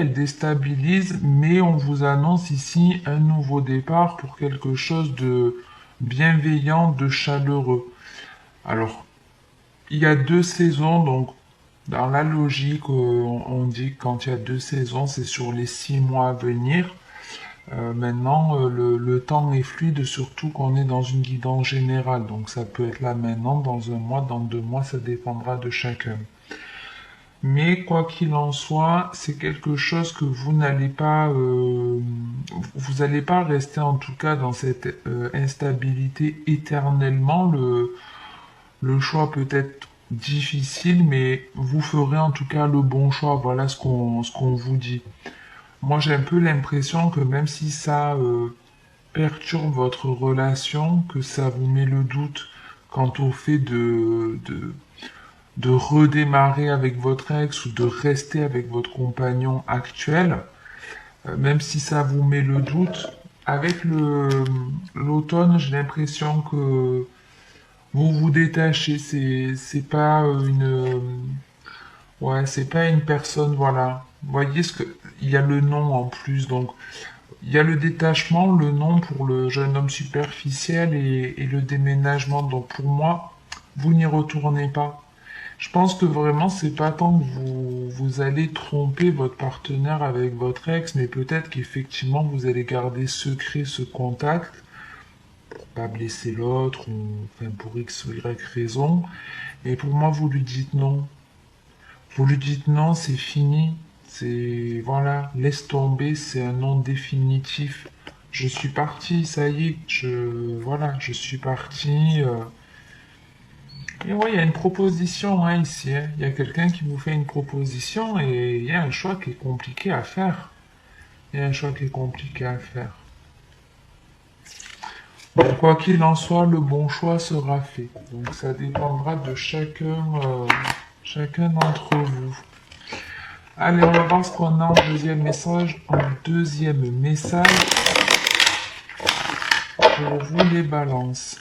elle déstabilise, mais on vous annonce ici un nouveau départ pour quelque chose de bienveillant, de chaleureux. Alors, il y a deux saisons, donc dans la logique, on dit que quand il y a deux saisons, c'est sur les 6 mois à venir. Maintenant, le temps est fluide, surtout qu'on est dans une guidance générale. Donc ça peut être là maintenant, dans un mois, dans 2 mois, ça dépendra de chacun. Mais quoi qu'il en soit, c'est quelque chose que vous n'allez pas, vous n'allez pas rester en tout cas dans cette instabilité éternellement. Le choix peut être difficile, mais vous ferez en tout cas le bon choix. Voilà ce qu'on vous dit. Moi, j'ai un peu l'impression que même si ça perturbe votre relation, que ça vous met le doute quant au fait de redémarrer avec votre ex ou de rester avec votre compagnon actuel, même si ça vous met le doute, avec l'automne, j'ai l'impression que vous vous détachez. C'est pas ouais, c'est pas une personne, voilà. Vous voyez ce que, il y a le nom en plus, donc il y a le détachement, le nom pour le jeune homme superficiel et le déménagement. Donc pour moi, vous n'y retournez pas. Je pense que vraiment, c'est pas tant que vous allez tromper votre partenaire avec votre ex, mais peut-être qu'effectivement, vous allez garder secret ce contact pour pas blesser l'autre, ou enfin, pour X ou Y raison. Et pour moi, vous lui dites non. Vous lui dites non, c'est fini. C'est, voilà, laisse tomber, c'est un non définitif. Je suis parti, ça y est, voilà, je suis parti. Et ouais, il y a une proposition hein, ici. Hein. Il y a quelqu'un qui vous fait une proposition et il y a un choix qui est compliqué à faire. Il y a un choix qui est compliqué à faire. Bon, quoi qu'il en soit, le bon choix sera fait. Donc ça dépendra de chacun d'entre vous. Allez, on va voir ce qu'on a en deuxième message. En deuxième message pour vous les balances.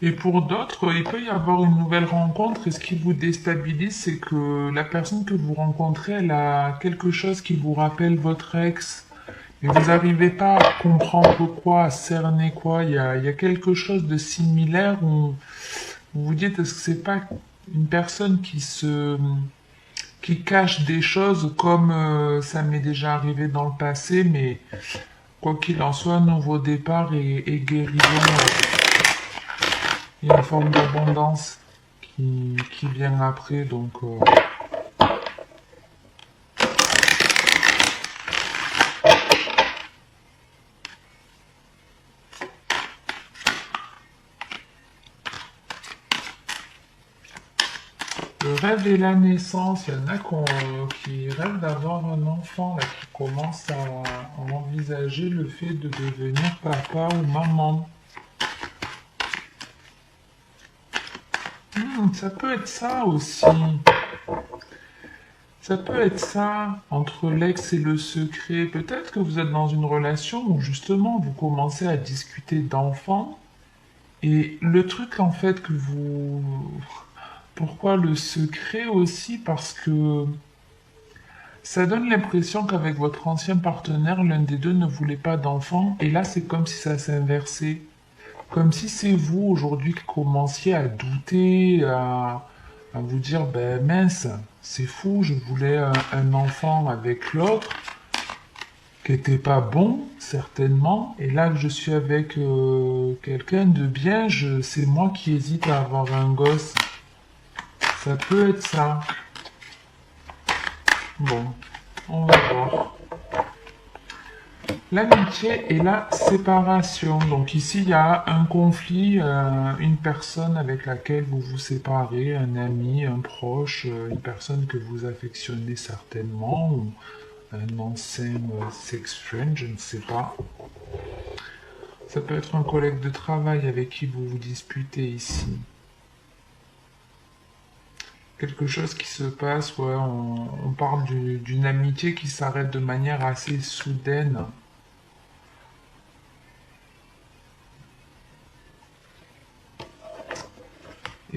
Et pour d'autres, il peut y avoir une nouvelle rencontre et ce qui vous déstabilise, c'est que la personne que vous rencontrez, elle a quelque chose qui vous rappelle votre ex. Et vous n'arrivez pas à comprendre quoi, à cerner quoi. Il y a quelque chose de similaire où vous vous dites, est-ce que c'est pas une personne qui cache des choses comme ça m'est déjà arrivé dans le passé, mais quoi qu'il en soit, nouveau départ et guérison. Il y a une forme d'abondance qui vient après, donc le rêve et la naissance, il y en a qui rêvent d'avoir un enfant, là, qui commencent à envisager le fait de devenir papa ou maman. Ça peut être ça aussi. Ça peut être ça, entre l'ex et le secret. Peut-être que vous êtes dans une relation où justement vous commencez à discuter d'enfants. Et le truc en fait que vous... Pourquoi le secret aussi? Parce que ça donne l'impression qu'avec votre ancien partenaire, l'un des deux ne voulait pas d'enfant. Et là, c'est comme si ça s'inversait. Comme si c'est vous aujourd'hui qui commenciez à douter, à vous dire, ben mince, c'est fou, je voulais un enfant avec l'autre, qui était pas bon, certainement, et là que je suis avec quelqu'un de bien, c'est moi qui hésite à avoir un gosse. Ça peut être ça. Bon, on va voir. L'amitié et la séparation. Donc ici, il y a un conflit, une personne avec laquelle vous vous séparez, un ami, un proche, une personne que vous affectionnez certainement, ou un ancien sex friend, je ne sais pas. Ça peut être un collègue de travail avec qui vous vous disputez ici. Quelque chose qui se passe, ouais, on parle d'une amitié qui s'arrête de manière assez soudaine.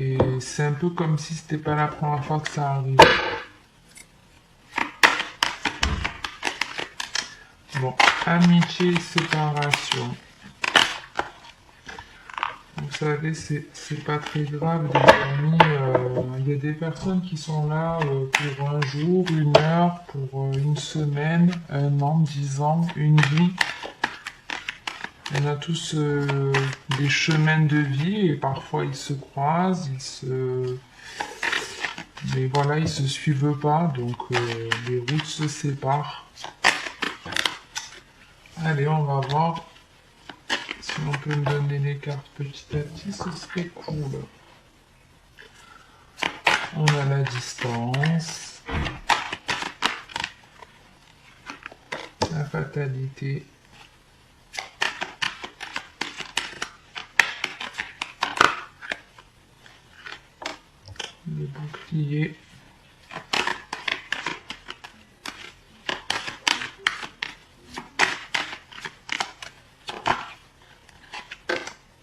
Et c'est un peu comme si c'était pas la première fois que ça arrive. Bon, amitié, séparation. Vous savez, c'est pas très grave, les amis. Il y a des personnes qui sont là pour un jour, une heure, pour une semaine, un an, 10 ans, une vie. On a tous des chemins de vie et parfois ils se croisent, mais voilà, ils se suivent pas, donc les routes se séparent. Allez, on va voir si on peut me donner les cartes petit à petit, ce serait cool. On a la distance, la fatalité, le bouclier,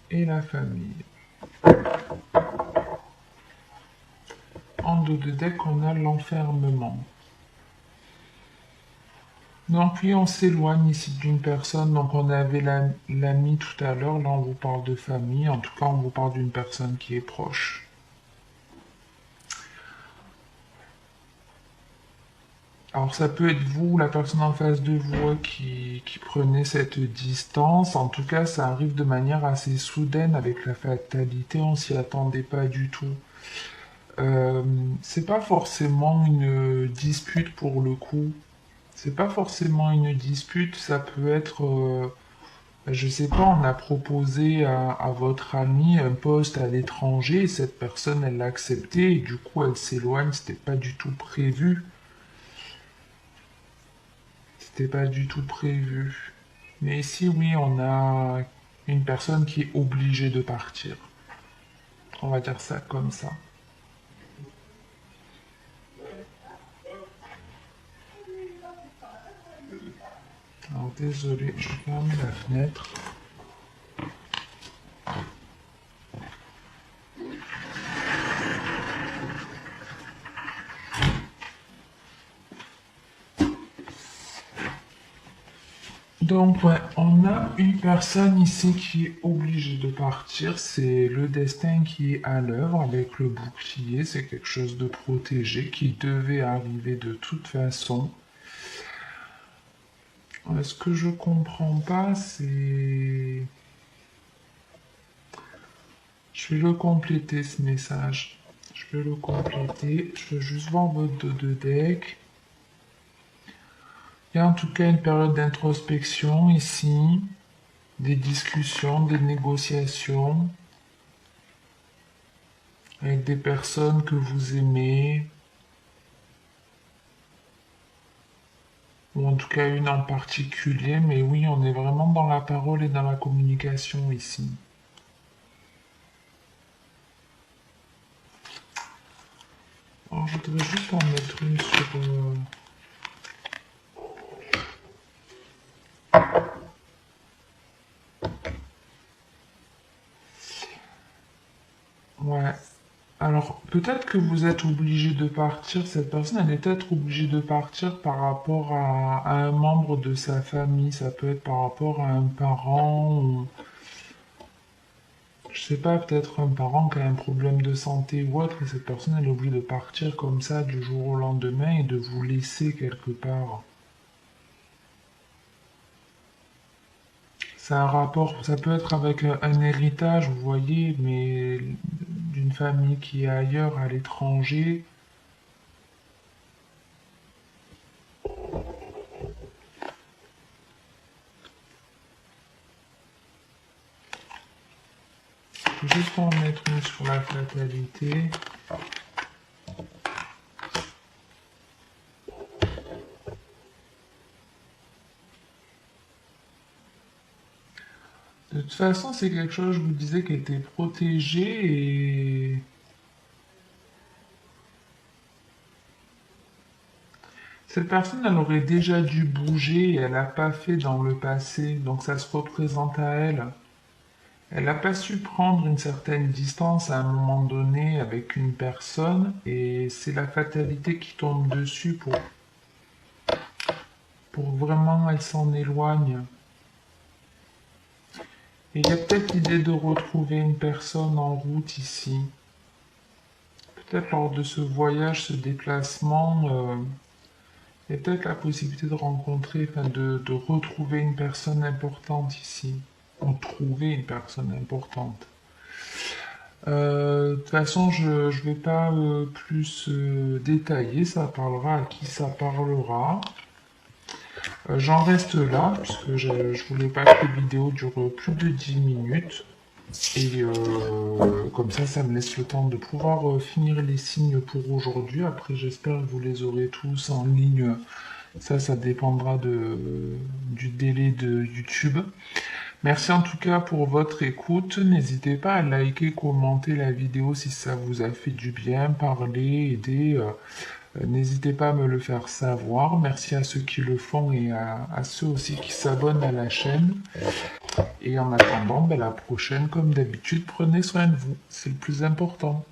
et la famille. En dos de deck, on a l'enfermement. Donc oui, on s'éloigne ici d'une personne. Donc on avait l'ami tout à l'heure. Là, on vous parle de famille. En tout cas, on vous parle d'une personne qui est proche. Alors ça peut être vous, la personne en face de vous, qui prenez cette distance. En tout cas, ça arrive de manière assez soudaine avec la fatalité. On s'y attendait pas du tout. C'est pas forcément une dispute pour le coup. C'est pas forcément une dispute, ça peut être, je sais pas, on a proposé à votre ami un poste à l'étranger, et cette personne, elle l'a accepté, et du coup, elle s'éloigne, c'était pas du tout prévu. C'était pas du tout prévu. Mais ici, oui, on a une personne qui est obligée de partir. On va dire ça comme ça. Alors, désolé, je vais fermer la fenêtre. Donc, ouais, on a une personne ici qui est obligée de partir. C'est le destin qui est à l'œuvre avec le bouclier. C'est quelque chose de protégé qui devait arriver de toute façon. Ce que je comprends pas, c'est... Je vais le compléter, ce message. Je vais le compléter. Je veux juste voir votre dos de deck. Il y a en tout cas une période d'introspection ici. Des discussions, des négociations avec des personnes que vous aimez, ou en tout cas une en particulier, mais oui, on est vraiment dans la parole et dans la communication ici. Alors, je voudrais juste en mettre une sur... Ouais. Alors, peut-être que vous êtes obligé de partir, cette personne, elle est peut-être obligée de partir par rapport à un membre de sa famille. Ça peut être par rapport à un parent ou, je sais pas, peut-être un parent qui a un problème de santé ou autre, et cette personne, elle est obligée de partir comme ça du jour au lendemain et de vous laisser quelque part. C'est un rapport, ça peut être avec un héritage, vous voyez, mais d'une famille qui est ailleurs, à l'étranger. Je vais juste en mettre une sur la fatalité. De toute façon, c'est quelque chose, je vous disais, qui était protégé et cette personne, elle aurait déjà dû bouger et elle n'a pas fait dans le passé, donc ça se représente à elle. Elle n'a pas su prendre une certaine distance à un moment donné avec une personne et c'est la fatalité qui tombe dessus pour vraiment elle s'en éloigne. Et il y a peut-être l'idée de retrouver une personne en route ici. Peut-être lors de ce voyage, ce déplacement, il y a peut-être la possibilité de rencontrer, enfin de retrouver une personne importante ici. Ou trouver une personne importante. De toute façon, je ne vais pas plus détailler, ça parlera à qui ça parlera. J'en reste là, puisque je voulais pas que les vidéos durent plus de 10 minutes. Et comme ça me laisse le temps de pouvoir finir les signes pour aujourd'hui. Après, j'espère que vous les aurez tous en ligne. Ça dépendra du délai de YouTube. Merci en tout cas pour votre écoute. N'hésitez pas à liker, commenter la vidéo si ça vous a fait du bien, parler, aider. N'hésitez pas à me le faire savoir. Merci à ceux qui le font et à ceux aussi qui s'abonnent à la chaîne. Et en attendant, la prochaine, comme d'habitude, prenez soin de vous. C'est le plus important.